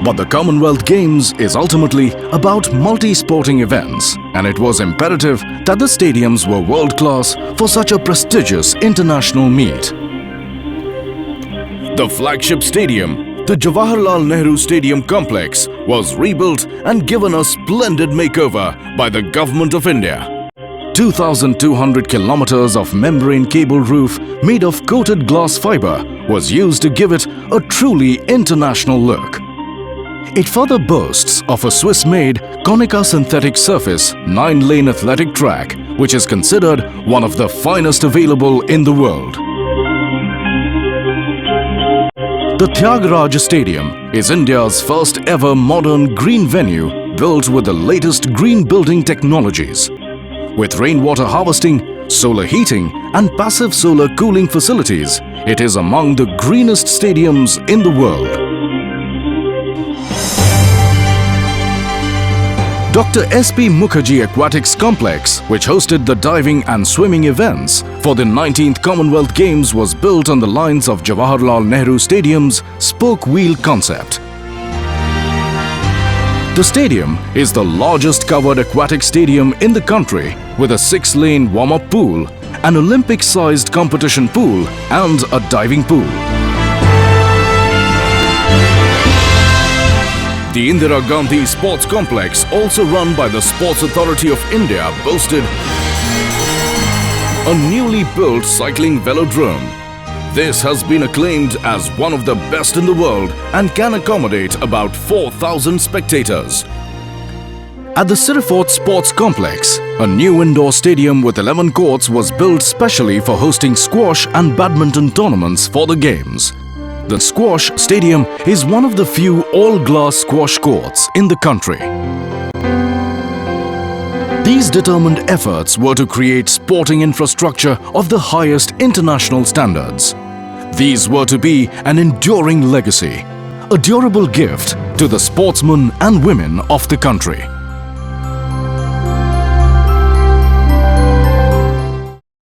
But the Commonwealth Games is ultimately about multi-sporting events, and it was imperative that the stadiums were world-class for such a prestigious international meet. The flagship stadium, the Jawaharlal Nehru Stadium complex, was rebuilt and given a splendid makeover by the Government of India. 2,200 kilometers of membrane cable roof made of coated glass fiber was used to give it a truly international look. It further boasts of a Swiss-made Conica synthetic surface 9-lane athletic track, which is considered one of the finest available in the world. The Thyagraj Stadium is India's first ever modern green venue built with the latest green building technologies. With rainwater harvesting, solar heating and passive solar cooling facilities, it is among the greenest stadiums in the world. Dr. S.P. Mukherjee Aquatics Complex, which hosted the diving and swimming events for the 19th Commonwealth Games, was built on the lines of Jawaharlal Nehru Stadium's spoke wheel concept. The stadium is the largest covered aquatic stadium in the country, with a 6-lane warm-up pool, an Olympic-sized competition pool and a diving pool. The Indira Gandhi Sports Complex, also run by the Sports Authority of India, boasted a newly built cycling velodrome. This has been acclaimed as one of the best in the world and can accommodate about 4,000 spectators. At the Sirifort Sports Complex, a new indoor stadium with 11 courts was built specially for hosting squash and badminton tournaments for the Games. The squash stadium is one of the few all-glass squash courts in the country. These determined efforts were to create sporting infrastructure of the highest international standards. These were to be an enduring legacy, a durable gift to the sportsmen and women of the country.